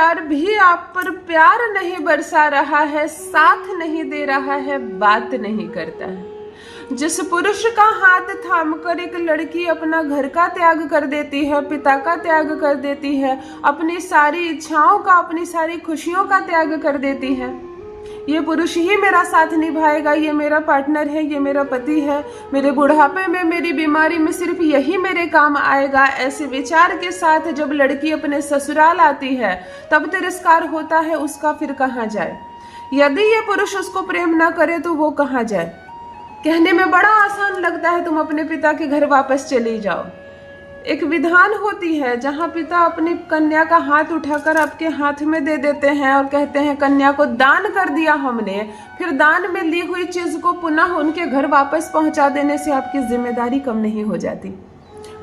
परिवार भी आप पर प्यार नहीं बरसा रहा है, साथ नहीं दे रहा है, बात नहीं करता है। जिस पुरुष का हाथ थामकर एक लड़की अपना घर का त्याग कर देती है, पिता का त्याग कर देती है, अपनी सारी इच्छाओं का, अपनी सारी खुशियों का त्याग कर देती है, ये पुरुष ही मेरा साथ निभाएगा, ये मेरा पार्टनर है, ये मेरा पति है, मेरे बुढ़ापे में, मेरी बीमारी में सिर्फ यही मेरे काम आएगा, ऐसे विचार के साथ जब लड़की अपने ससुराल आती है तब तिरस्कार होता है, उसका फिर कहाँ जाए। यदि ये पुरुष उसको प्रेम ना करे तो वो कहाँ जाए। कहने में बड़ा आसान लगता है, तुम अपने पिता के घर वापस चली जाओ। एक विधान होती है जहां पिता अपनी कन्या का हाथ उठाकर आपके हाथ में दे देते हैं और कहते हैं कन्या को दान कर दिया हमने, फिर दान में ली हुई चीज को पुनः उनके घर वापस पहुंचा देने से आपकी जिम्मेदारी कम नहीं हो जाती।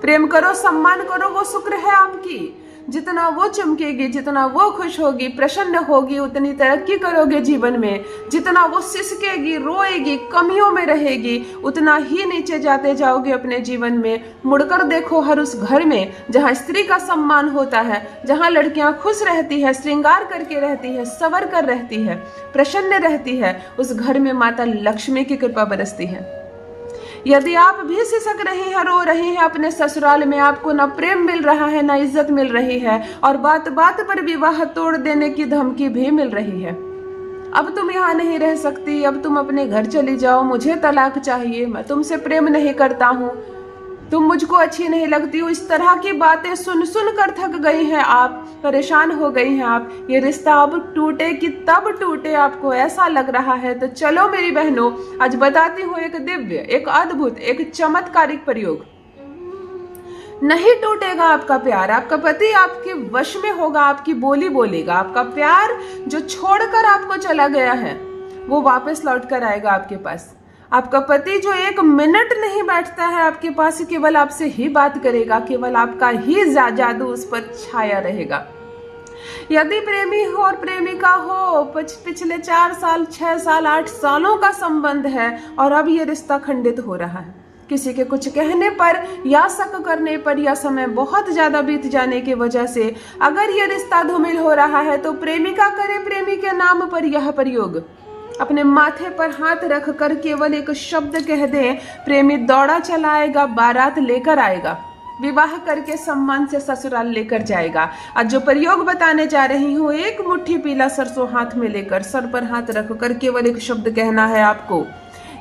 प्रेम करो, सम्मान करो, वो शुक्र है आपकी। जितना वो चमकेगी, जितना वो खुश होगी, प्रसन्न होगी, उतनी तरक्की करोगे जीवन में। जितना वो सिसकेगी, रोएगी, कमियों में रहेगी, उतना ही नीचे जाते जाओगे अपने जीवन में। मुड़कर देखो हर उस घर में जहाँ स्त्री का सम्मान होता है, जहाँ लड़कियां खुश रहती है, श्रृंगार करके रहती है, सवर कर रहती है, प्रसन्न रहती है, उस घर में माता लक्ष्मी की कृपा बरसती है। यदि आप भी सिसक रही हैं, रो रही हैं अपने ससुराल में, आपको न प्रेम मिल रहा है, न इज्जत मिल रही है और बात बात पर विवाह तोड़ देने की धमकी भी मिल रही है, अब तुम यहाँ नहीं रह सकती, अब तुम अपने घर चली जाओ, मुझे तलाक चाहिए, मैं तुमसे प्रेम नहीं करता हूँ, तुम मुझको अच्छी नहीं लगती हो, इस तरह की बातें सुन सुन कर थक गई हैं आप, परेशान हो गई हैं आप। ये रिश्ता अब टूटे कि तब टूटे, आपको ऐसा लग रहा है तो चलो मेरी बहनों, आज बताती हूँ एक दिव्य, एक अद्भुत, एक चमत्कारिक प्रयोग। नहीं टूटेगा आपका प्यार, आपका पति आपके वश में होगा, आपकी बोली बोलेगा, आपका प्यार जो छोड़कर आपको चला गया है वो वापस लौट कर आएगा आपके पास। आपका पति जो एक मिनट नहीं बैठता है आपके पास, केवल आपसे ही बात करेगा, केवल आपका ही जादू उस पर छाया रहेगा। यदि प्रेमी हो और प्रेमिका हो, पिछले 4 साल, 6 साल, 8 सालों का संबंध है और अब ये रिश्ता खंडित हो रहा है किसी के कुछ कहने पर या शक करने पर या समय बहुत ज्यादा बीत जाने की वजह से, अगर ये रिश्ता धूमिल हो रहा है तो प्रेमिका करे प्रेमी के नाम पर यह प्रयोग। अपने माथे पर हाथ रखकर केवल एक शब्द कह दें, प्रेमी दौड़ा चला आएगा, बारात लेकर आएगा, विवाह करके सम्मान से ससुराल लेकर जाएगा। आज जो प्रयोग बताने जा रही हूँ, एक मुट्ठी पीला सरसों हाथ में लेकर सर पर हाथ रखकर केवल एक शब्द कहना है आपको।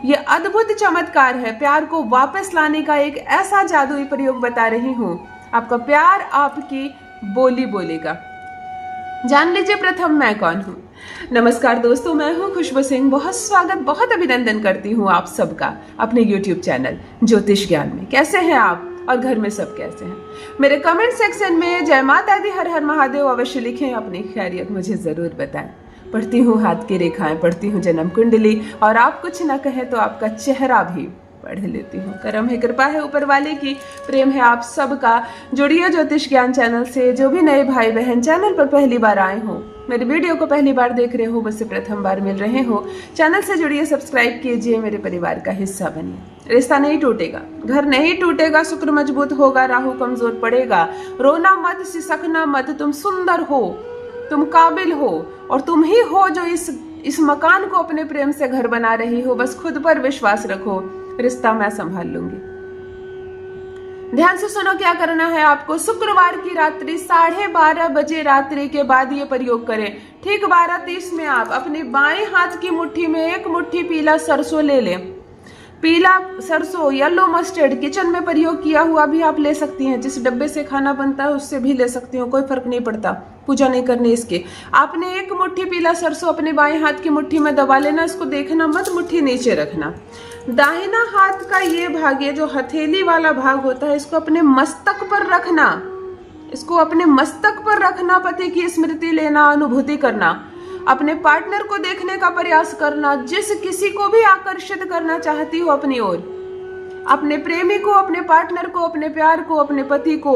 ये अद्भुत चमत्कार है, प्यार को वापस लाने का एक ऐसा जादुई प्रयोग बता रही हूँ। आपका प्यार आपकी बोली बोलेगा। जान लीजिए प्रथम मैं कौन हूँ। नमस्कार दोस्तों, मैं हूँ खुशबू सिंह। बहुत स्वागत, बहुत अभिनंदन करती हूँ आप सबका अपने YouTube चैनल ज्योतिष ज्ञान में। कैसे हैं आप और घर में सब कैसे हैं? मेरे कमेंट सेक्शन में जय माता दी, हर हर महादेव अवश्य लिखें, अपनी खैरियत मुझे जरूर बताएं। पढ़ती हूँ हाथ की रेखाएं, पढ़ती हूँ जन्म कुंडली, और आप कुछ न कहें तो आपका चेहरा भी पढ़ लेती हूँ। करम है, कृपा है ऊपर वाले की, प्रेम है आप सबका। जुड़िए ज्योतिष ज्ञान चैनल से। जो भी नए भाई बहन चैनल पर पहली बार आए हो, मेरे वीडियो को पहली बार देख रहे हो, मुझसे प्रथम बार मिल रहे हो, चैनल से जुड़िए, सब्सक्राइब कीजिए, मेरे परिवार का हिस्सा बनिए। रिश्ता नहीं टूटेगा, घर नहीं टूटेगा, शुक्र मजबूत होगा, राहु कमजोर पड़ेगा। रोना मत, सिसकना मत, तुम सुंदर हो, तुम काबिल हो और तुम ही हो जो इस मकान को अपने प्रेम से घर बना रही हो। बस खुद पर विश्वास रखो, रिश्ता मैं संभाल लूंगी। ध्यान से सुनो क्या करना है आपको। शुक्रवार की रात्रि 12:30 बजे रात्रि के बाद ये प्रयोग करें। ठीक 12:30 में आप अपने बाएं हाथ की मुट्ठी में एक मुट्ठी पीला सरसों ले लें। पीला सरसों, येलो मस्टर्ड, किचन में प्रयोग किया हुआ भी आप ले सकती हैं, जिस डब्बे से खाना बनता है उससे भी ले सकती हो, कोई फर्क नहीं पड़ता, पूजा नहीं करनी इसके। आपने एक मुट्ठी पीला सरसों अपने बाएं हाथ की मुट्ठी में दबा लेना, इसको देखना मत, मुट्ठी नीचे रखना। दाहिना हाथ का ये भाग, ये जो हथेली वाला भाग होता है, इसको अपने मस्तक पर रखना, इसको अपने मस्तक पर रखना, पति की स्मृति लेना, अनुभूति करना, अपने पार्टनर को देखने का प्रयास करना, जिस किसी को भी आकर्षित करना चाहती हो अपनी ओर, अपने प्रेमी को, अपने पार्टनर को, अपने प्यार को, अपने पति को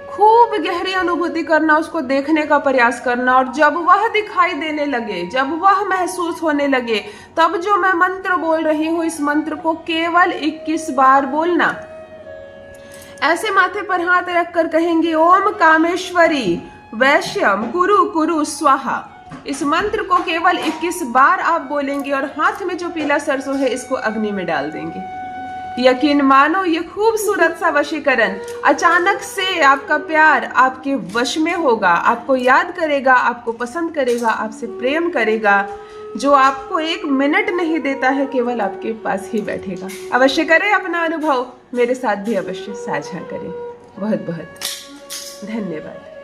खूब गहरी अनुभूति करना, उसको देखने का प्रयास करना। और जब वह दिखाई देने लगे, जब वह महसूस होने लगे, तब जो मैं मंत्र बोल रही हूँ, इस मंत्र को केवल 21 बार बोलना। ऐसे माथे पर हाथ रखकर कहेंगे, ओम कामेश्वरी वैश्यम कुरु कुरु स्वाहा। इस मंत्र को केवल 21 बार आप बोलेंगे और हाथ में जो पीला सरसों है इसको अग्नि में डाल देंगे। यकीन मानो ये खूबसूरत सा वशीकरण अचानक से आपका प्यार आपके वश में होगा, आपको याद करेगा, आपको पसंद करेगा, आपसे प्रेम करेगा। जो आपको 1 मिनट नहीं देता है केवल आपके पास ही बैठेगा। अवश्य करें अपना अनुभव, मेरे साथ भी अवश्य साझा करें। बहुत बहुत धन्यवाद।